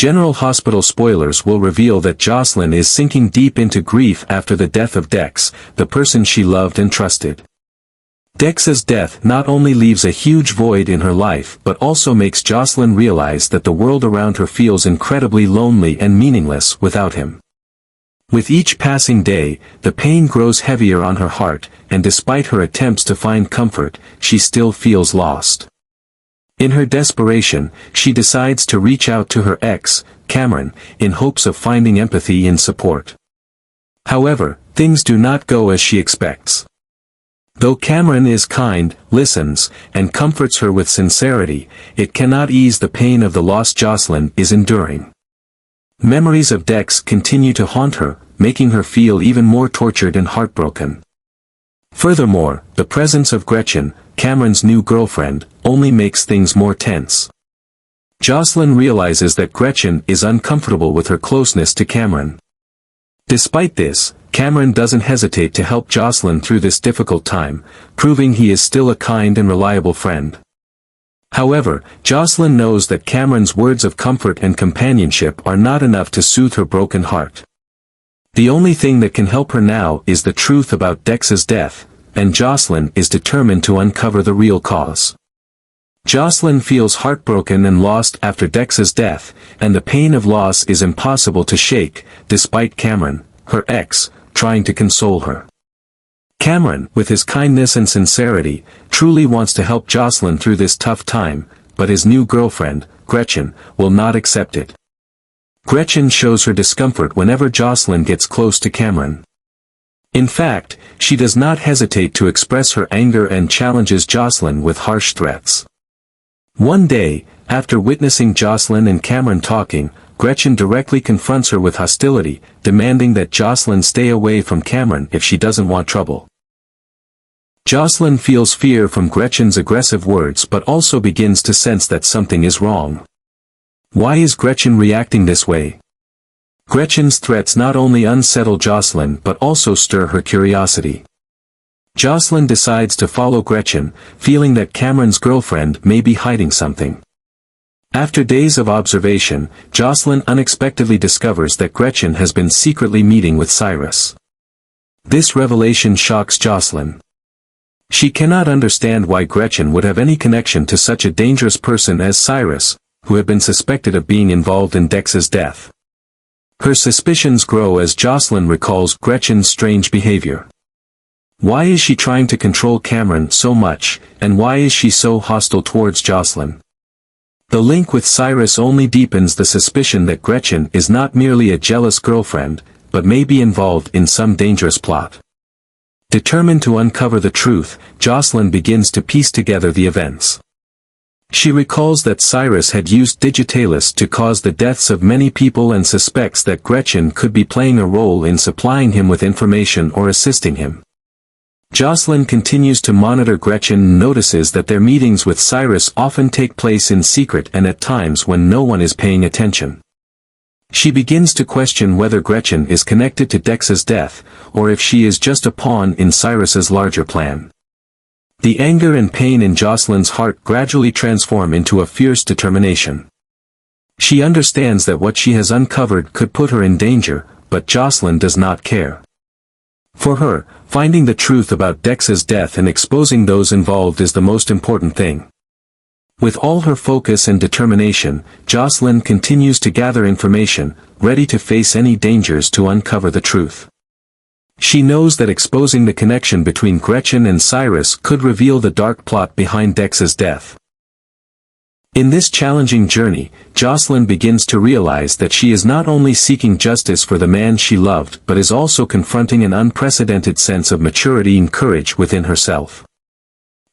General Hospital spoilers will reveal that Josslyn is sinking deep into grief after the death of Dex, the person she loved and trusted. Dex's death not only leaves a huge void in her life but also makes Josslyn realize that the world around her feels incredibly lonely and meaningless without him. With each passing day, the pain grows heavier on her heart, and despite her attempts to find comfort, she still feels lost. In her desperation, she decides to reach out to her ex, Cameron, in hopes of finding empathy and support. However, things do not go as she expects. Though Cameron is kind, listens, and comforts her with sincerity, it cannot ease the pain of the loss Josslyn is enduring. Memories of Dex continue to haunt her, making her feel even more tortured and heartbroken. Furthermore, the presence of Gretchen, Cameron's new girlfriend, only makes things more tense. Josslyn realizes that Gretchen is uncomfortable with her closeness to Cameron. Despite this, Cameron doesn't hesitate to help Josslyn through this difficult time, proving he is still a kind and reliable friend. However, Josslyn knows that Cameron's words of comfort and companionship are not enough to soothe her broken heart. The only thing that can help her now is the truth about Dex's death, and Josslyn is determined to uncover the real cause. Josslyn feels heartbroken and lost after Dex's death, and the pain of loss is impossible to shake, despite Cameron, her ex, trying to console her. Cameron, with his kindness and sincerity, truly wants to help Josslyn through this tough time, but his new girlfriend, Gretchen, will not accept it. Gretchen shows her discomfort whenever Josslyn gets close to Cameron. In fact, she does not hesitate to express her anger and challenges Josslyn with harsh threats. One day, after witnessing Josslyn and Cameron talking, Gretchen directly confronts her with hostility, demanding that Josslyn stay away from Cameron if she doesn't want trouble. Josslyn feels fear from Gretchen's aggressive words but also begins to sense that something is wrong. Why is Gretchen reacting this way? Gretchen's threats not only unsettle Josslyn but also stir her curiosity. Josslyn decides to follow Gretchen, feeling that Cameron's girlfriend may be hiding something. After days of observation, Josslyn unexpectedly discovers that Gretchen has been secretly meeting with Cyrus. This revelation shocks Josslyn. She cannot understand why Gretchen would have any connection to such a dangerous person as Cyrus, who had been suspected of being involved in Dex's death. Her suspicions grow as Josslyn recalls Gretchen's strange behavior. Why is she trying to control Cameron so much, and why is she so hostile towards Josslyn? The link with Cyrus only deepens the suspicion that Gretchen is not merely a jealous girlfriend, but may be involved in some dangerous plot. Determined to uncover the truth, Josslyn begins to piece together the events. She recalls that Cyrus had used digitalis to cause the deaths of many people and suspects that Gretchen could be playing a role in supplying him with information or assisting him. Josslyn continues to monitor Gretchen and notices that their meetings with Cyrus often take place in secret and at times when no one is paying attention. She begins to question whether Gretchen is connected to Dex's death, or if she is just a pawn in Cyrus's larger plan. The anger and pain in Josslyn's heart gradually transform into a fierce determination. She understands that what she has uncovered could put her in danger, but Josslyn does not care. For her, finding the truth about Dex's death and exposing those involved is the most important thing. With all her focus and determination, Josslyn continues to gather information, ready to face any dangers to uncover the truth. She knows that exposing the connection between Gretchen and Cyrus could reveal the dark plot behind Dex's death. In this challenging journey, Josslyn begins to realize that she is not only seeking justice for the man she loved but is also confronting an unprecedented sense of maturity and courage within herself.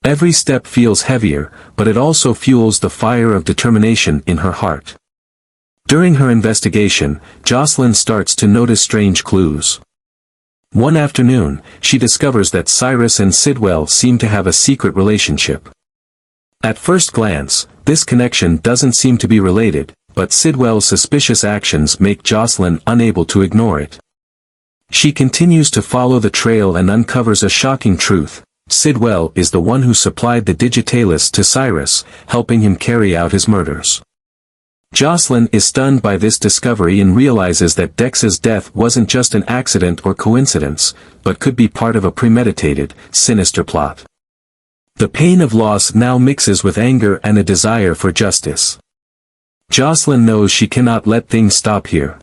Every step feels heavier, but it also fuels the fire of determination in her heart. During her investigation, Josslyn starts to notice strange clues. One afternoon, she discovers that Cyrus and Sidwell seem to have a secret relationship. At first glance, this connection doesn't seem to be related, but Sidwell's suspicious actions make Josslyn unable to ignore it. She continues to follow the trail and uncovers a shocking truth. Sidwell is the one who supplied the digitalis to Cyrus, helping him carry out his murders. Josslyn is stunned by this discovery and realizes that Dex's death wasn't just an accident or coincidence, but could be part of a premeditated, sinister plot. The pain of loss now mixes with anger and a desire for justice. Josslyn knows she cannot let things stop here.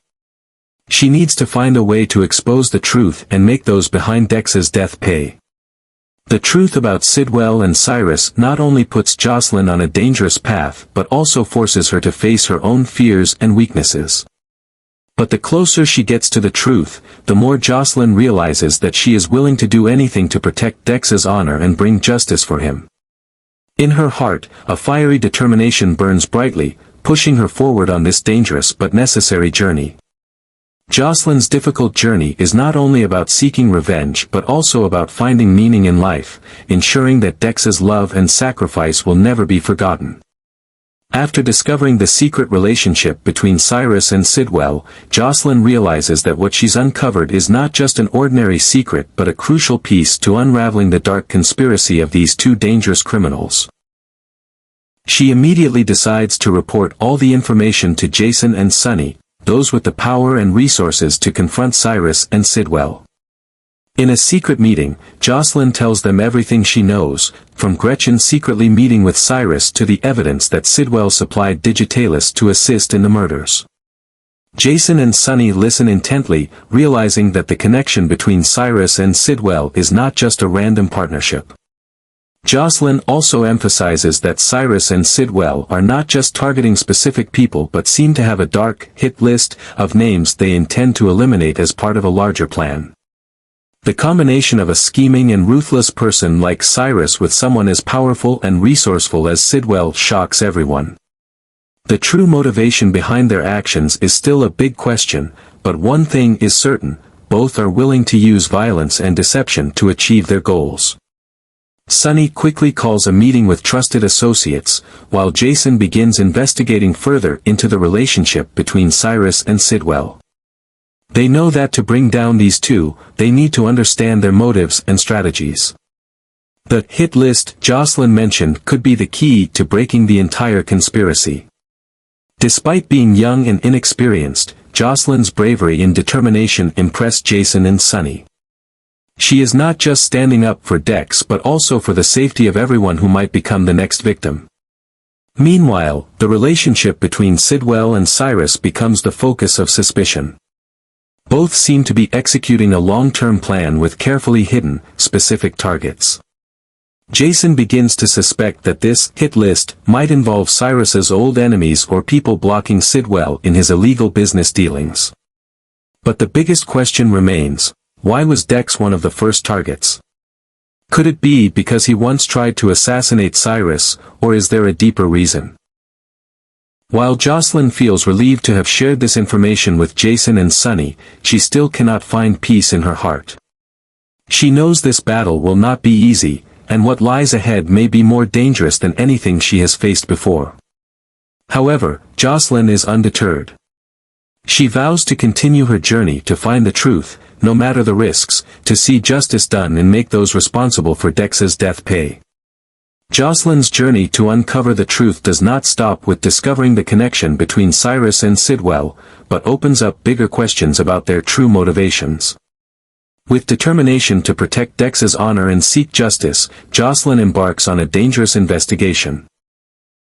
She needs to find a way to expose the truth and make those behind Dex's death pay. The truth about Sidwell and Cyrus not only puts Josslyn on a dangerous path but also forces her to face her own fears and weaknesses. But the closer she gets to the truth, the more Josslyn realizes that she is willing to do anything to protect Dex's honor and bring justice for him. In her heart, a fiery determination burns brightly, pushing her forward on this dangerous but necessary journey. Josslyn's difficult journey is not only about seeking revenge but also about finding meaning in life, ensuring that Dex's love and sacrifice will never be forgotten. After discovering the secret relationship between Cyrus and Sidwell, Josslyn realizes that what she's uncovered is not just an ordinary secret but a crucial piece to unraveling the dark conspiracy of these two dangerous criminals. She immediately decides to report all the information to Jason and Sonny, those with the power and resources to confront Cyrus and Sidwell. In a secret meeting, Josslyn tells them everything she knows, from Gretchen secretly meeting with Cyrus to the evidence that Sidwell supplied Digitalis to assist in the murders. Jason and Sonny listen intently, realizing that the connection between Cyrus and Sidwell is not just a random partnership. Josslyn also emphasizes that Cyrus and Sidwell are not just targeting specific people but seem to have a dark, hit list of names they intend to eliminate as part of a larger plan. The combination of a scheming and ruthless person like Cyrus with someone as powerful and resourceful as Sidwell shocks everyone. The true motivation behind their actions is still a big question, but one thing is certain: both are willing to use violence and deception to achieve their goals. Sonny quickly calls a meeting with trusted associates, while Jason begins investigating further into the relationship between Cyrus and Sidwell. They know that to bring down these two, they need to understand their motives and strategies. The hit list Josslyn mentioned could be the key to breaking the entire conspiracy. Despite being young and inexperienced, Josslyn's bravery and determination impressed Jason and Sonny. She is not just standing up for Dex but also for the safety of everyone who might become the next victim. Meanwhile, the relationship between Sidwell and Cyrus becomes the focus of suspicion. Both seem to be executing a long-term plan with carefully hidden, specific targets. Jason begins to suspect that this hit list might involve Cyrus's old enemies or people blocking Sidwell in his illegal business dealings. But the biggest question remains: why was Dex one of the first targets? Could it be because he once tried to assassinate Cyrus, or is there a deeper reason? While Josslyn feels relieved to have shared this information with Jason and Sonny, she still cannot find peace in her heart. She knows this battle will not be easy, and what lies ahead may be more dangerous than anything she has faced before. However, Josslyn is undeterred. She vows to continue her journey to find the truth, no matter the risks, to see justice done and make those responsible for Dex's death pay. Josslyn's journey to uncover the truth does not stop with discovering the connection between Cyrus and Sidwell, but opens up bigger questions about their true motivations. With determination to protect Dex's honor and seek justice, Josslyn embarks on a dangerous investigation.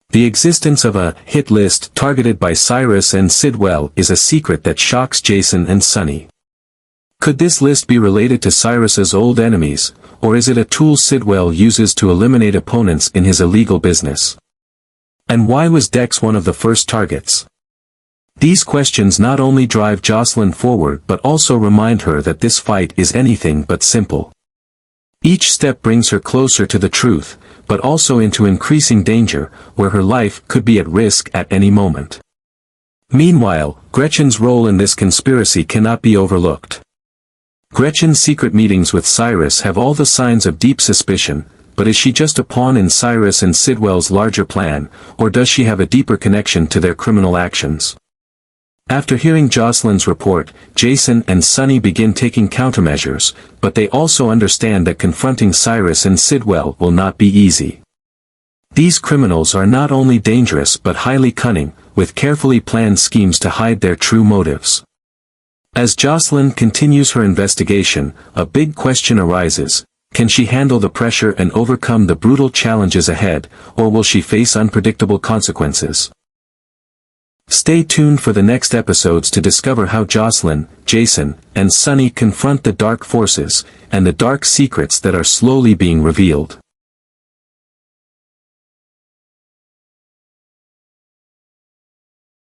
The existence of a hit list targeted by Cyrus and Sidwell is a secret that shocks Jason and Sonny. Could this list be related to Cyrus's old enemies, or is it a tool Sidwell uses to eliminate opponents in his illegal business? And why was Dex one of the first targets? These questions not only drive Josslyn forward but also remind her that this fight is anything but simple. Each step brings her closer to the truth, but also into increasing danger, where her life could be at risk at any moment. Meanwhile, Gretchen's role in this conspiracy cannot be overlooked. Gretchen's secret meetings with Cyrus have all the signs of deep suspicion, but is she just a pawn in Cyrus and Sidwell's larger plan, or does she have a deeper connection to their criminal actions? After hearing Josslyn's report, Jason and Sonny begin taking countermeasures, but they also understand that confronting Cyrus and Sidwell will not be easy. These criminals are not only dangerous but highly cunning, with carefully planned schemes to hide their true motives. As Josslyn continues her investigation, a big question arises. Can she handle the pressure and overcome the brutal challenges ahead, or will she face unpredictable consequences? Stay tuned for the next episodes to discover how Josslyn, Jason, and Sonny confront the dark forces, and the dark secrets that are slowly being revealed.